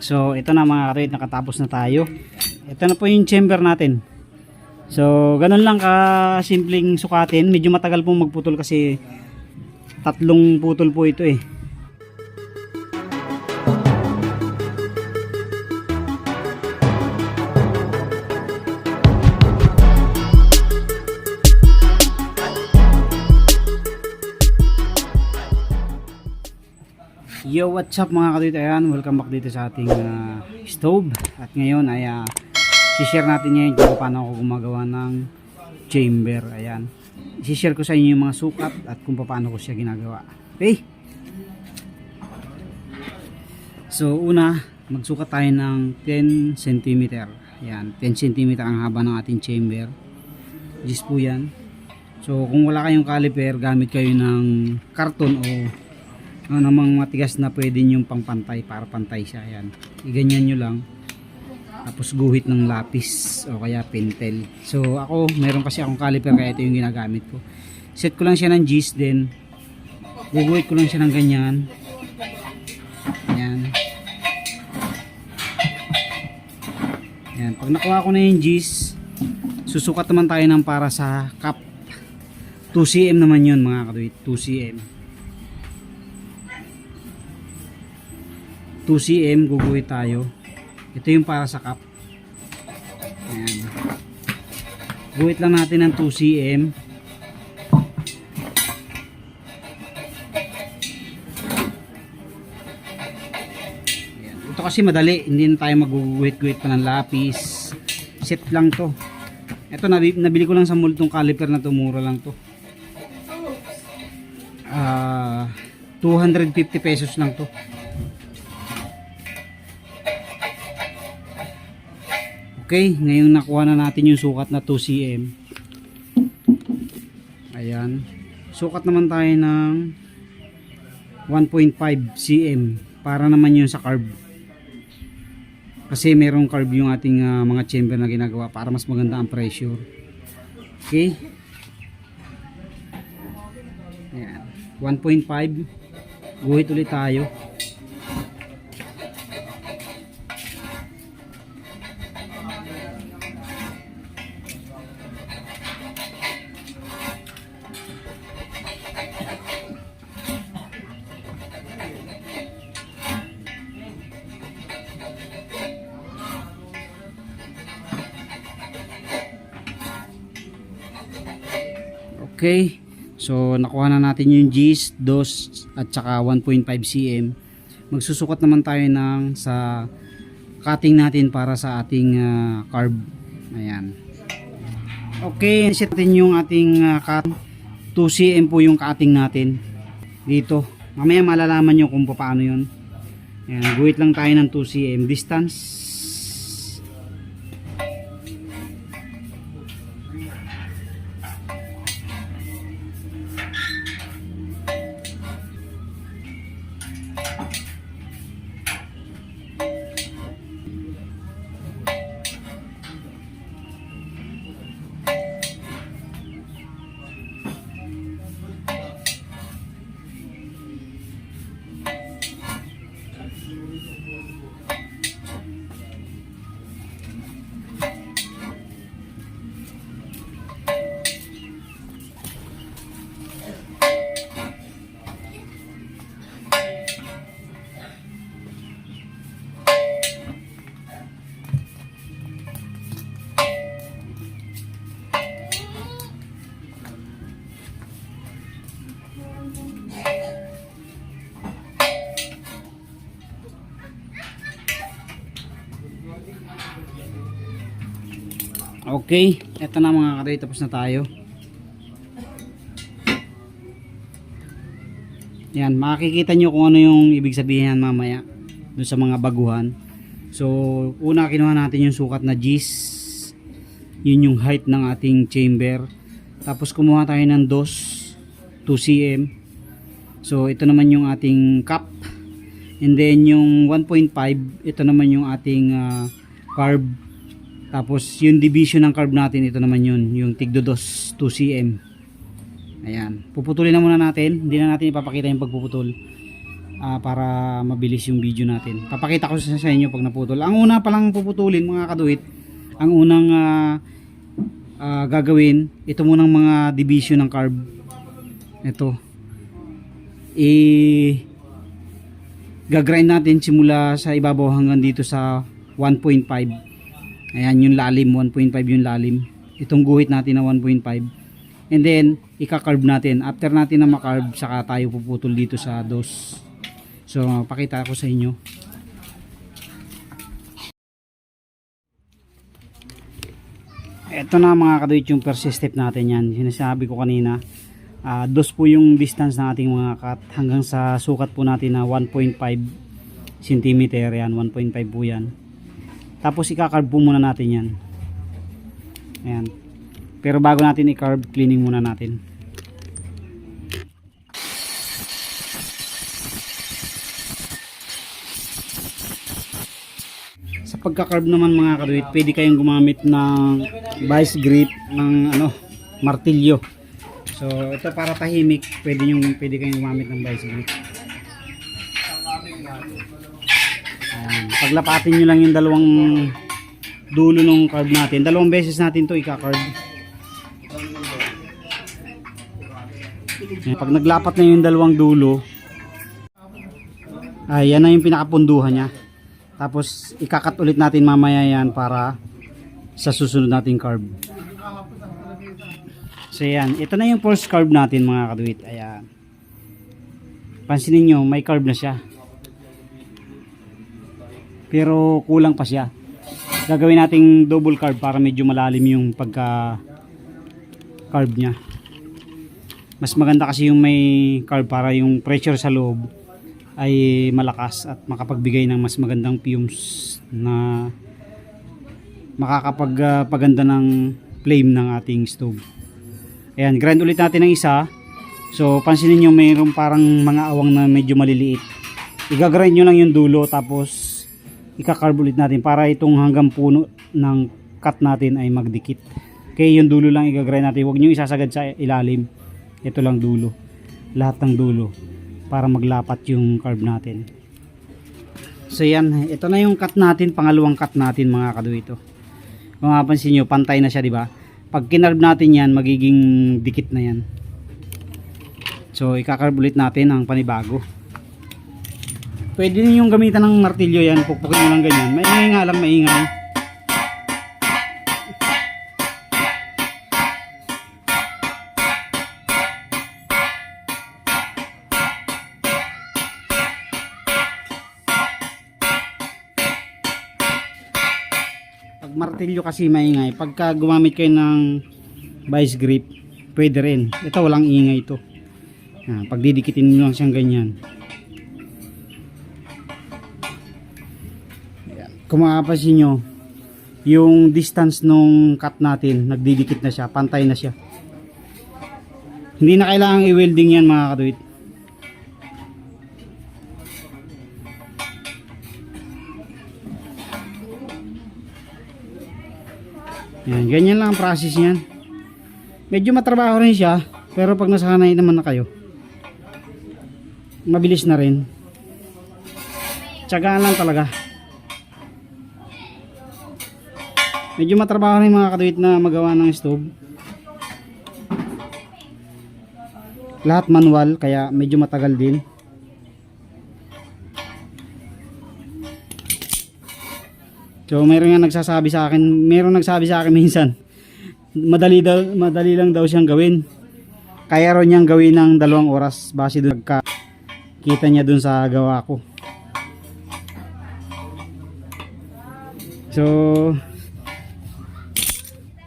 So ito na mga karit, nakatapos na tayo. Ito na po yung chamber natin. So ganun lang ka simpleng sukatin. Medyo matagal pong magputol kasi tatlong putol po ito eh. Yo, what's up mga kadito, ayan, welcome back dito sa ating stove. At ngayon ay share natin ngayon kung paano ako gumagawa ng chamber. Ayan, share ko sa inyo yung mga sukat at kung paano ko siya ginagawa. Okay, so una, magsukat tayo ng 10 cm. Ayan, 10 cm ang haba ng ating chamber. Just po yan. So kung wala kayong caliper, gamit kayo ng karton o namang matigas na pwede nyong pangpantay para pantay siya. Ayan, iganyan nyo lang, tapos guhit ng lapis o kaya pentel. So ako, meron kasi akong caliper kaya ito yung ginagamit ko. Set ko lang siya ng G's, then guguhit ko lang siya ng ganyan. Ayan. Ayan, pag nakuha ko na yung G's, susukat naman tayo ng para sa cup. 2 cm naman yun mga kaduit, 2 cm. 2 cm guguhit tayo. Ito yung para sa cup. Ayan. Guhit lang natin ng 2 cm. Ayan. Ito kasi madali, hindi na tayo maguguhit-guhit pa ng lapis. Set lang to. Ito nabili ko lang sa mall tong caliper na to, mura lang to. 250 pesos lang to. Okay, ngayon nakuha na natin yung sukat na 2 cm. Ayan. Sukat naman tayo ng 1.5 cm para naman yun sa carb. Kasi merong carb yung ating mga chamber na ginagawa para mas maganda ang pressure. Okay. Ayan. 1.5. Guhit ulit tayo. Okay, so nakuha na natin yung G's, 2 at saka 1.5 cm. Magsusukat naman tayo ng sa cutting natin para sa ating carb. Ayan. Okay, set natin yung ating cut. 2 cm po yung cutting natin dito. Mamaya malalaman nyo kung paano yun. Ayan, guhit lang tayo ng 2 cm distance. Okay, eto na mga kadoy, tapos na tayo. Yan, makikita nyo kung ano yung ibig sabihin mamaya dun sa mga baguhan. So una, kinuha natin yung sukat na G's. Yun yung height ng ating chamber. Tapos kumuha tayo ng 2 cm. So ito naman yung ating cup. And then yung 1.5, ito naman yung ating carb. Tapos yung division ng carb natin, ito naman yun, yung tigdo 2 cm. Ayan, puputulin na muna natin, hindi na natin ipapakita yung pagpuputol. para mabilis yung video natin. Papakita ko sa inyo pag naputol. Ang una palang puputulin mga kaduit, ang unang gagawin, ito munang mga division ng carb. Ito gagrind natin simula sa ibabaw hanggang dito sa 1.5. Ayan yung lalim, 1.5 yung lalim. Itong guhit natin na 1.5. And then ika-carb natin. After natin na ma-carb, saka tayo puputol dito sa dos. So pakita ko sa inyo. Ito na mga kaduit yung first step natin yan. Sinasabi ko kanina. Dos po yung distance ng ating mga cut hanggang sa sukat po natin na 1.5 cm yan, 1.5 po yan. Tapos ika-carb po muna natin yan. Ayan. Pero bago natin i-carb, cleaning muna natin. Sa pagka-carb naman mga kaduit, pwede kayong gumamit ng vice grip ng martilyo. So ito para tahimik, pwede kayong gumamit ng vice grip. Ayan. Paglapatin nyo lang yung dalawang dulo ng carb natin. Dalawang beses natin to ika-carb. Ayan. Pag naglapat na yung dalawang dulo, yan na yung pinakapunduhan nya. Tapos ikakat ulit natin mamaya yan para sa susunod nating carb. So yan, ito na yung first carb natin mga kaduit. Ayan. Pansinin nyo, may carb na siya. Pero kulang pa siya. Gagawin nating double carb para medyo malalim yung pagka carb nya. Mas maganda kasi yung may carb para yung pressure sa loob ay malakas at makapagbigay ng mas magandang fumes na makakapagpaganda ng flame ng ating stove. Ayan, grind ulit natin ng isa. So pansinin nyo, mayroong parang mga awang na medyo maliliit. Igagrind nyo lang yung dulo, tapos ika-carb ulit natin para itong hanggang puno ng cut natin ay magdikit. Okay, yung dulo lang igagrind natin. Huwag nyo isasagad sa ilalim. Ito lang dulo, lahat ng dulo, para maglapat yung carb natin. So yan, ito na yung cut natin, pangalawang cut natin mga kaduito. Kung mapapansin nyo, pantay na siya, diba? Pag kinarb natin yan, magiging dikit na yan. So ikakarb ulit natin ang panibago. Pwede ninyong gamitan ng martilyo yan, pukpukin nyo lang ganyan. Maingay nga lang, maingay. Pag martilyo kasi maingay. Pagka gumamit kayo ng vice grip, pwede rin. Ito walang ingay ito. Pag didikitin nyo lang siyang ganyan. Kung makapansin nyo, yung distance nung cut natin, nagdidikit na siya, pantay na siya. Hindi na kailangang i-welding yan mga kaduit. Yan, ganyan lang ang process niyan. Medyo matrabaho rin siya, pero pag nasanay naman na kayo, mabilis na rin. Tiyagaan lang talaga. Medyo matrabaho rin mga kaduit na magawa ng stove. Lahat manual, kaya medyo matagal din. So mayroon nga nagsasabi sa akin, minsan, madali lang daw siyang gawin. Kaya ron niyang gawin ng 2 oras base doon kita niya dun sa gawa ko. So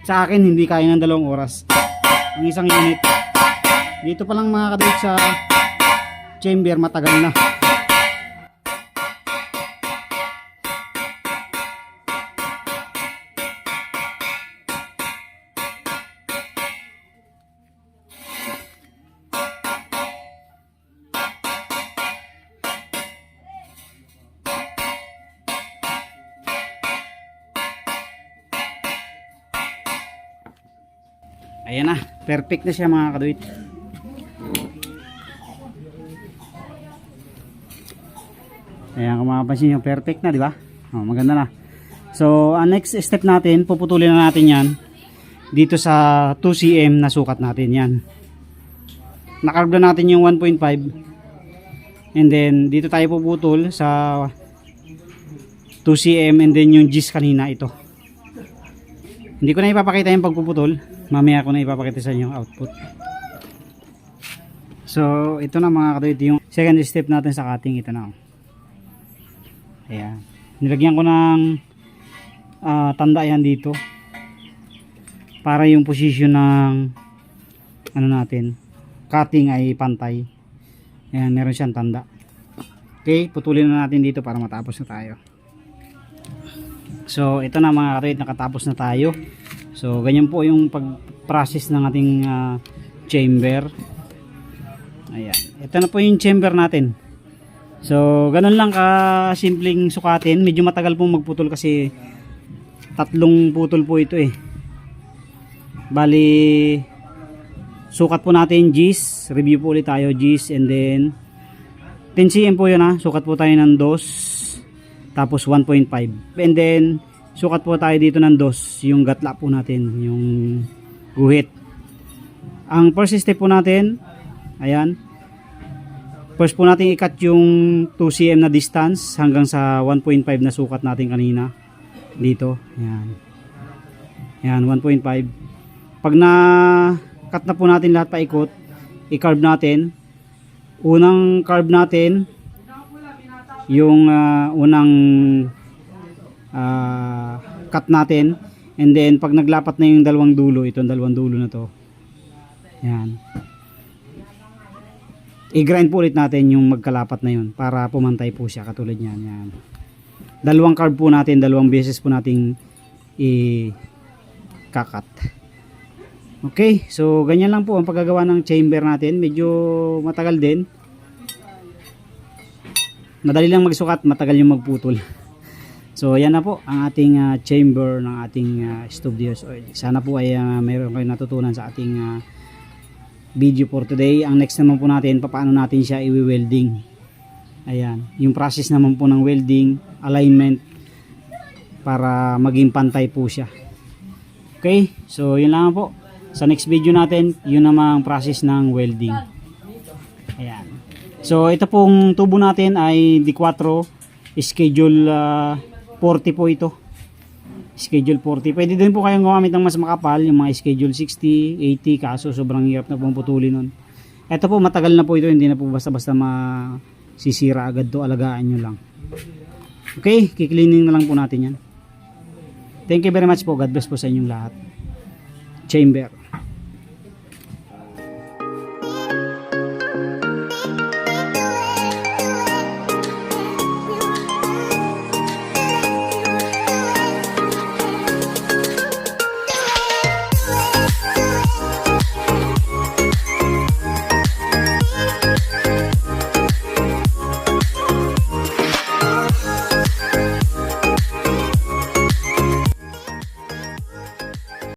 sa akin hindi kaya ng 2 oras ang isang unit. Dito pa lang mga kadit sa chamber matagal na. Ayan na, perfect na siya mga kaduit. Ayan, kung mapapansin nyo, perfect na, di ba? Oh, maganda na. So, ang next step natin, puputulin na natin yan dito sa 2 cm na sukat natin yan. Nakarb na natin yung 1.5, and then dito tayo puputol sa 2 cm, and then yung gis kanina ito. Hindi ko na ipapakita yung pagpuputol, mamaya ko na ipapakita sa inyo output. So ito na mga katoy, ito yung second step natin sa cutting. Ito na, ayan, nilagyan ko ng tanda yan dito para yung position ng ano natin, cutting ay pantay. Ayan, meron siyang tanda. Okay, putulin na natin dito para matapos na tayo. So ito na mga katoy, nakatapos na tayo. So ganyan po yung pag-process ng ating chamber. Ayan, ito na po yung chamber natin. So ganun lang ka simpleng sukatin. Medyo matagal pong magputol kasi 3 putol po ito eh. Bali, sukat po natin gis, review po ulit tayo gis, and then 10 cm po yun ha. Sukat po tayo ng 2, tapos 1.5, and then sukat po tayo dito ng 2, yung gatla po natin, yung guhit. Ang first step po natin, ayan, first po natin i-cut yung 2 cm na distance hanggang sa 1.5 na sukat natin kanina dito. Ayan, ayan, 1.5. Pag na cut na po natin lahat paikot, i-carve natin. Unang carve natin yung unang cut natin, and then pag naglapat na yung dalawang dulo, itong dalawang dulo na to, ayan, i-grind po ulit natin yung magkalapat na yun para pumantay po siya katulad nyan. Yan. Dalawang carve po natin, dalawang beses po nating i-kakat. Okay, so ganyan lang po ang paggagawa ng chamber natin. Medyo matagal din. Madali lang magsukat, matagal yung magputol. So yan na po ang ating chamber ng ating stove dios oil. Sana po ay mayroon kayong natutunan sa ating video for today. Ang next naman po natin, paano natin siya i-welding. Ayan, yung process naman po ng welding, alignment, para maging pantay po siya. Okay, so yun lang po. Sa next video natin, yun namang process ng welding. Ayan. So ito pong tubo natin ay D4, schedule 40 po ito. Schedule 40. Pwede din po kayong gumamit ng mas makapal, yung mga schedule 60, 80, kaso sobrang hirap na pong putulin nun. Ito po matagal na po ito, hindi na po basta-basta masisira agad to, alagaan nyo lang. Okay, kiklining na lang po natin yan. Thank you very much po. God bless po sa inyong lahat. Chamber.